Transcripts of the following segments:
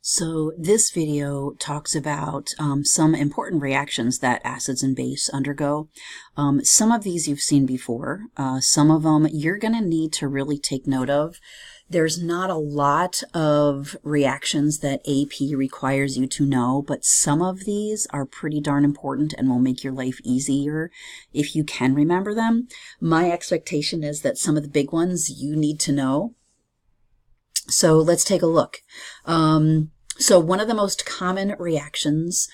So this video talks about some important reactions that acids and base undergo. Some of these you've seen before. Some of them you're going to need to really take note of. There's not a lot of reactions that AP requires you to know, but some of these are pretty darn important and will make your life easier if you can remember them. My expectation is that some of the big ones you need to know. So let's take a look. So one of the most common reactions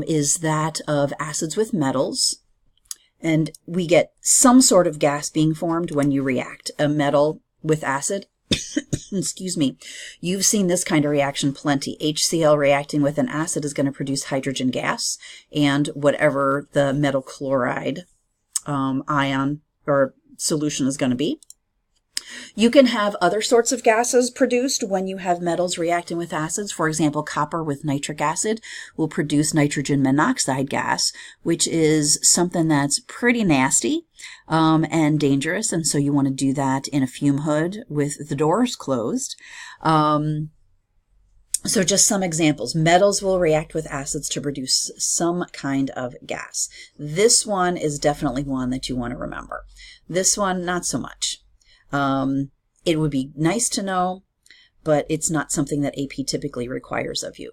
is that of acids with metals. And we get some sort of gas being formed when you react a metal with acid. Excuse me. You've seen this kind of reaction plenty. HCl reacting with an acid is going to produce hydrogen gas, and whatever the metal chloride ion or solution is going to be. You can have other sorts of gases produced when you have metals reacting with acids. For example, copper with nitric acid will produce nitrogen monoxide gas, which is something that's pretty nasty and dangerous, and so you want to do that in a fume hood with the doors closed. So just some examples. Metals will react with acids to produce some kind of gas. This one is definitely one that you want to remember. This one, not so much. It would be nice to know, but it's not something that AP typically requires of you.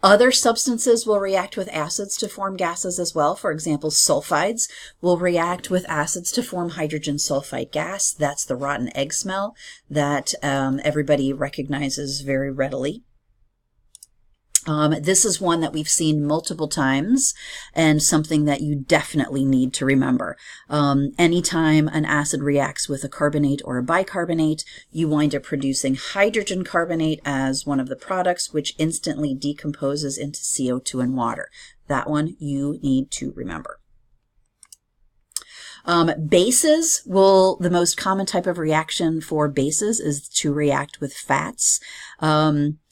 Other substances will react with acids to form gases as well. For example, sulfides will react with acids to form hydrogen sulfide gas. That's the rotten egg smell that everybody recognizes very readily. This is one that we've seen multiple times and something that you definitely need to remember. Anytime an acid reacts with a carbonate or a bicarbonate, you wind up producing hydrogen carbonate as one of the products, which instantly decomposes into CO2 and water. That one you need to remember. Bases the most common type of reaction for bases is to react with fats.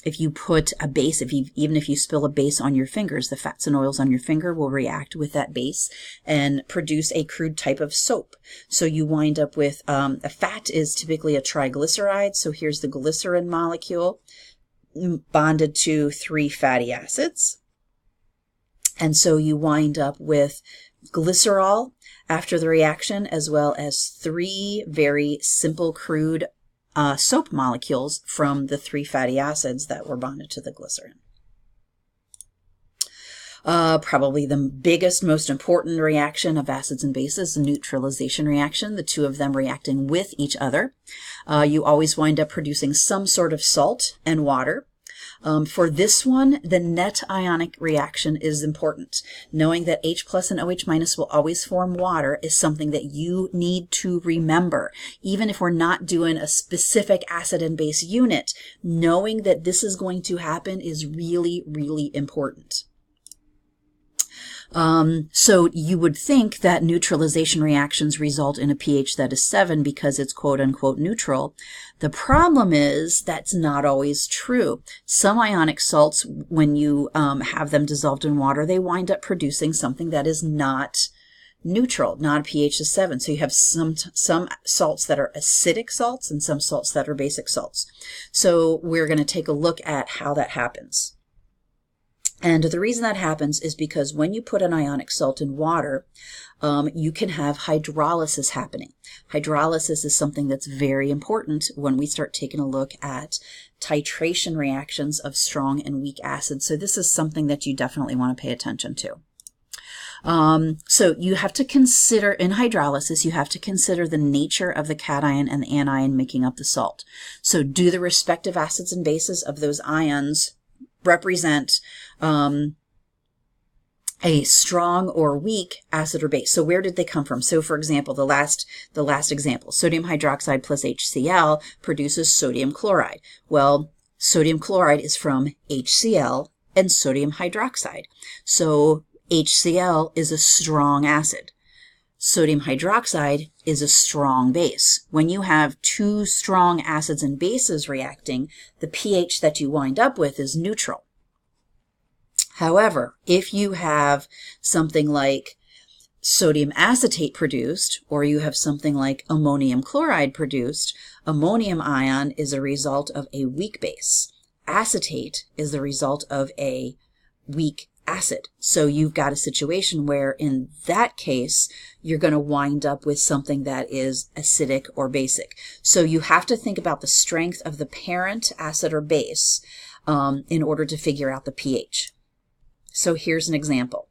If you put a base, even if you spill a base on your fingers, the fats and oils on your finger will react with that base and produce a crude type of soap. So you wind up with, a fat is typically a triglyceride. So here's the glycerin molecule bonded to 3 fatty acids. And so you wind up with glycerol after the reaction, as well as 3 very simple crude soap molecules from the 3 fatty acids that were bonded to the glycerin. Probably the biggest, most important reaction of acids and bases, the neutralization reaction, the two of them reacting with each other. You always wind up producing some sort of salt and water. For this one, the net ionic reaction is important. Knowing that H plus and OH minus will always form water is something that you need to remember. Even if we're not doing a specific acid and base unit, knowing that this is going to happen is really, really important. So you would think that neutralization reactions result in a pH that is 7 because it's quote unquote neutral. The problem is that's not always true. Some ionic salts, when you have them dissolved in water, they wind up producing something that is not neutral, not a pH of 7. So you have some salts that are acidic salts and some salts that are basic salts. So we're going to take a look at how that happens. And the reason that happens is because when you put an ionic salt in water, you can have hydrolysis happening. Hydrolysis is something that's very important when we start taking a look at titration reactions of strong and weak acids. So this is something that you definitely want to pay attention to. So you have to consider, in hydrolysis, you have to consider the nature of the cation and the anion making up the salt. So do the respective acids and bases of those ions represent a strong or weak acid or base? So where did they come from? So for example, the last example, sodium hydroxide plus HCl produces sodium chloride. Well, sodium chloride is from HCl and sodium hydroxide. So HCl is a strong acid. Sodium hydroxide is a strong base. When you have 2 strong acids and bases reacting, the pH that you wind up with is neutral. However, if you have something like sodium acetate produced, or you have something like ammonium chloride produced, ammonium ion is a result of a weak base. Acetate is the result of a weak acid. So you've got a situation where in that case, you're going to wind up with something that is acidic or basic. So you have to think about the strength of the parent acid or base in order to figure out the pH. So here's an example.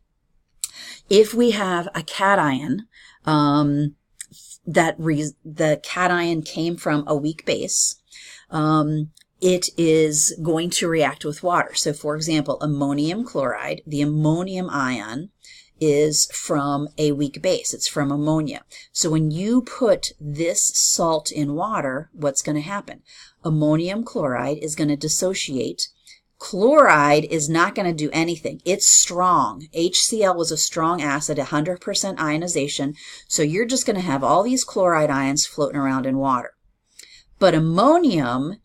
If we have a cation, the cation came from a weak base, it is going to react with water. So for example, ammonium chloride, the ammonium ion is from a weak base. It's from ammonia. So when you put this salt in water, what's going to happen? Ammonium chloride is going to dissociate. Chloride is not going to do anything. It's strong. HCl was a strong acid, 100% ionization. So you're just going to have all these chloride ions floating around in water. But ammonium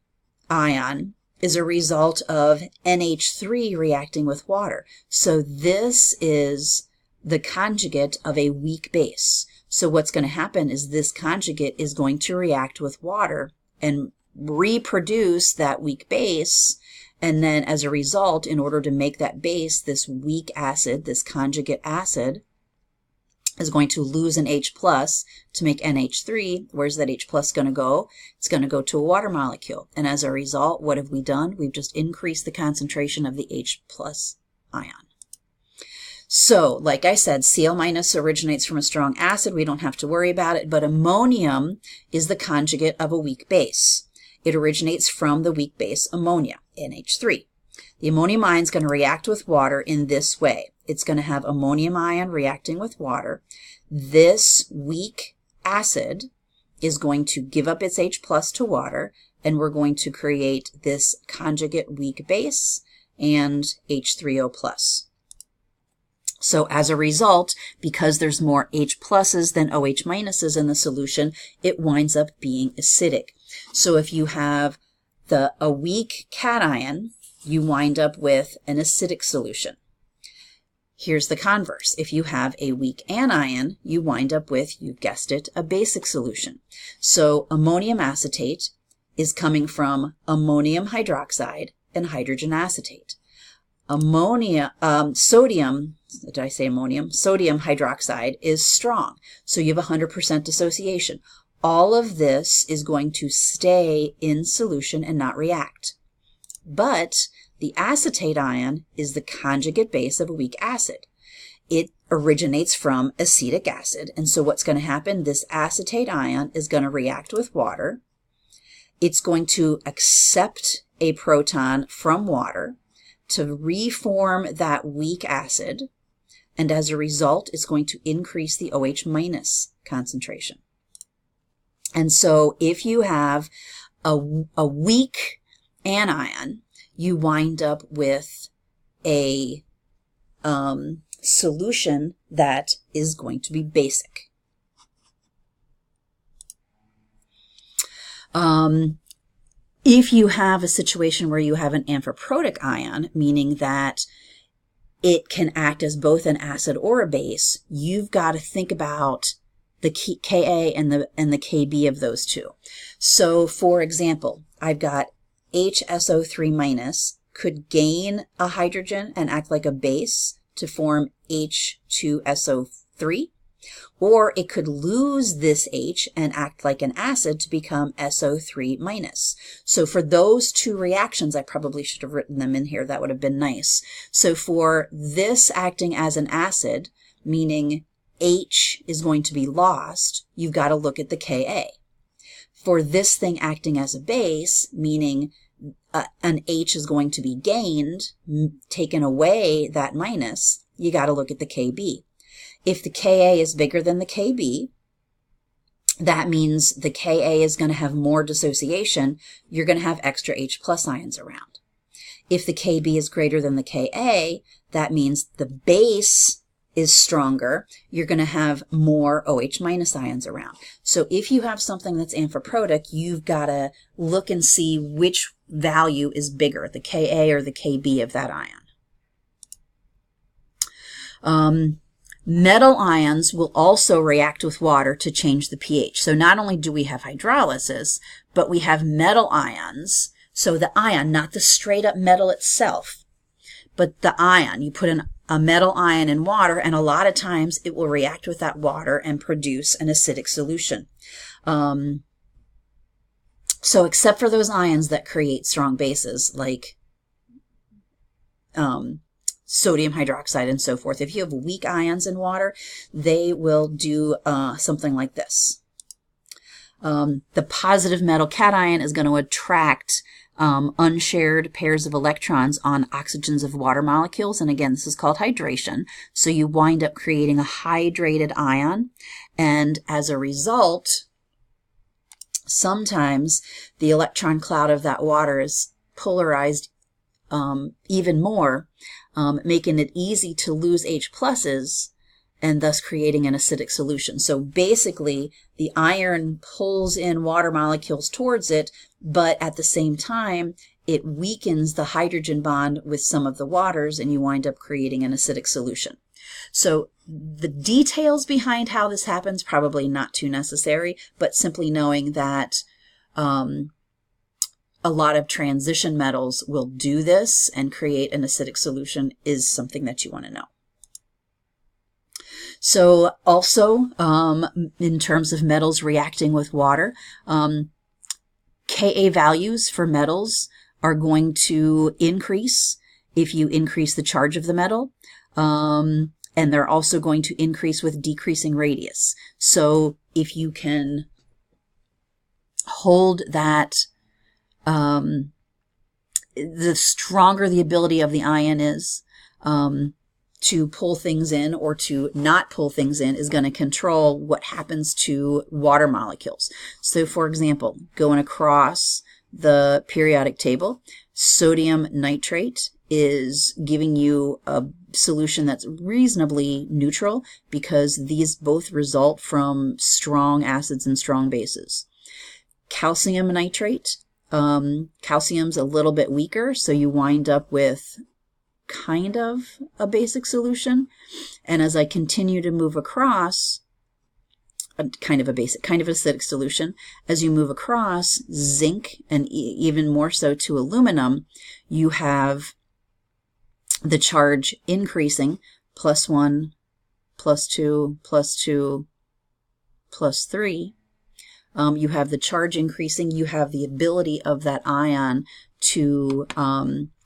ion is a result of NH3 reacting with water. So this is the conjugate of a weak base. So what's going to happen is this conjugate is going to react with water and reproduce that weak base. And then as a result, in order to make that base, this weak acid, this conjugate acid, is going to lose an H plus to make NH3. Where's that H plus going to go? It's going to go to a water molecule. And as a result, what have we done? We've just increased the concentration of the H plus ion. So, like I said, Cl minus originates from a strong acid. We don't have to worry about it. But ammonium is the conjugate of a weak base. It originates from the weak base ammonia, NH3. The ammonium ion is going to react with water in this way. It's going to have ammonium ion reacting with water. This weak acid is going to give up its H plus to water, and we're going to create this conjugate weak base and H3O plus. So as a result, because there's more H pluses than OH minuses in the solution, it winds up being acidic. So if you have a weak cation, you wind up with an acidic solution. Here's the converse. If you have a weak anion, you wind up with, you've guessed it, a basic solution. So ammonium acetate is coming from ammonium hydroxide and hydrogen acetate. Sodium, did I say ammonium? Sodium hydroxide is strong. So you have 100% dissociation. All of this is going to stay in solution and not react. But the acetate ion is the conjugate base of a weak acid. It originates from acetic acid. And so what's going to happen? This acetate ion is going to react with water. It's going to accept a proton from water to reform that weak acid. And as a result, it's going to increase the OH minus concentration. And so if you have a weak anion, you wind up with a solution that is going to be basic. If you have a situation where you have an amphiprotic ion, meaning that it can act as both an acid or a base, you've got to think about the Ka and the Kb of those two. So for example, I've got HSO3 minus could gain a hydrogen and act like a base to form H2SO3, or it could lose this H and act like an acid to become SO3 minus. So for those two reactions, I probably should have written them in here. That would have been nice. So for this acting as an acid, meaning H is going to be lost, you've got to look at the Ka. For this thing acting as a base, meaning an H is going to be gained, taken away that minus, you got to look at the Kb. If the Ka is bigger than the Kb, that means the Ka is going to have more dissociation. You're going to have extra H plus ions around. If the Kb is greater than the Ka, that means the base is stronger. You're going to have more OH minus ions around. So if you have something that's amphiprotic, you've got to look and see which value is bigger, the Ka or the Kb of that ion. Metal ions will also react with water to change the pH. So not only do we have hydrolysis, but we have metal ions. So the ion, not the straight up metal itself, but the ion. You put a metal ion in water, and a lot of times it will react with that water and produce an acidic solution. So except for those ions that create strong bases, like sodium hydroxide and so forth, if you have weak ions in water, they will do something like this. The positive metal cation is going to attract unshared pairs of electrons on oxygens of water molecules, and again, this is called hydration. So you wind up creating a hydrated ion, and as a result, sometimes the electron cloud of that water is polarized even more, making it easy to lose H pluses and thus creating an acidic solution. So basically, the iron pulls in water molecules towards it, but at the same time, it weakens the hydrogen bond with some of the waters, and you wind up creating an acidic solution. So the details behind how this happens, probably not too necessary, but simply knowing that a lot of transition metals will do this and create an acidic solution is something that you want to know. So also, in terms of metals reacting with water, Ka values for metals are going to increase if you increase the charge of the metal, and they're also going to increase with decreasing radius. So if you can hold that, the stronger the ability of the ion is to pull things in or to not pull things in is going to control what happens to water molecules. So for example, going across the periodic table, sodium nitrate is giving you a solution that's reasonably neutral because these both result from strong acids and strong bases. Calcium nitrate, calcium's a little bit weaker, so you wind up with kind of a basic solution. And as I continue to move across, kind of acidic solution, as you move across zinc and even more so to aluminum, you have the charge increasing, +1, +2, +2, +3. You have the charge increasing. You have the ability of that ion to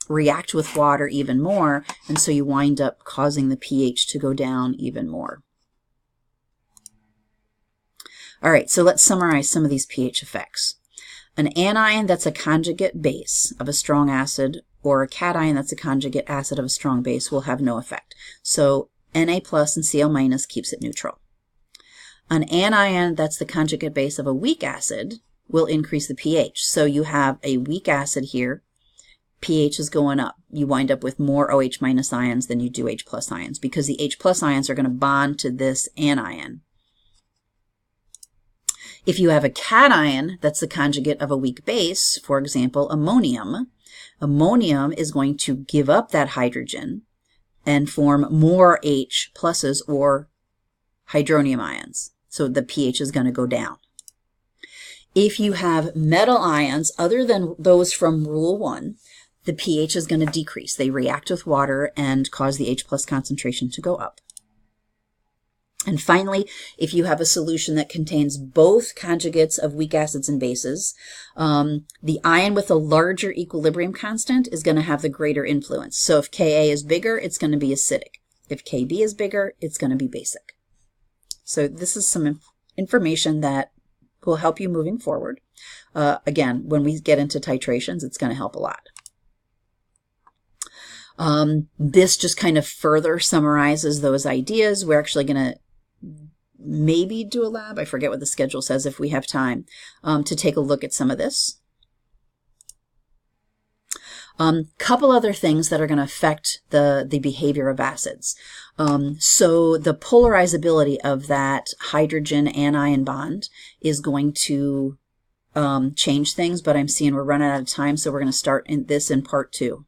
react with water even more, and so you wind up causing the pH to go down even more. All right, so let's summarize some of these pH effects. An anion that's a conjugate base of a strong acid or a cation that's a conjugate acid of a strong base will have no effect. So Na plus and Cl minus keeps it neutral. An anion that's the conjugate base of a weak acid will increase the pH. So you have a weak acid here, pH is going up. You wind up with more OH minus ions than you do H plus ions because the H plus ions are going to bond to this anion. If you have a cation that's the conjugate of a weak base, for example, ammonium, ammonium is going to give up that hydrogen and form more H pluses or hydronium ions. So the pH is going to go down. If you have metal ions other than those from Rule 1, the pH is going to decrease. They react with water and cause the H plus concentration to go up. And finally, if you have a solution that contains both conjugates of weak acids and bases, the ion with a larger equilibrium constant is going to have the greater influence. So if Ka is bigger, it's going to be acidic. If Kb is bigger, it's going to be basic. So this is some information that will help you moving forward. Again, when we get into titrations, it's going to help a lot. This just kind of further summarizes those ideas. We're actually going to maybe do a lab. I forget what the schedule says if we have time to take a look at some of this. Couple other things that are going to affect the behavior of acids. So the polarizability of that hydrogen anion bond is going to change things, but I'm seeing we're running out of time, so we're going to start this in part 2.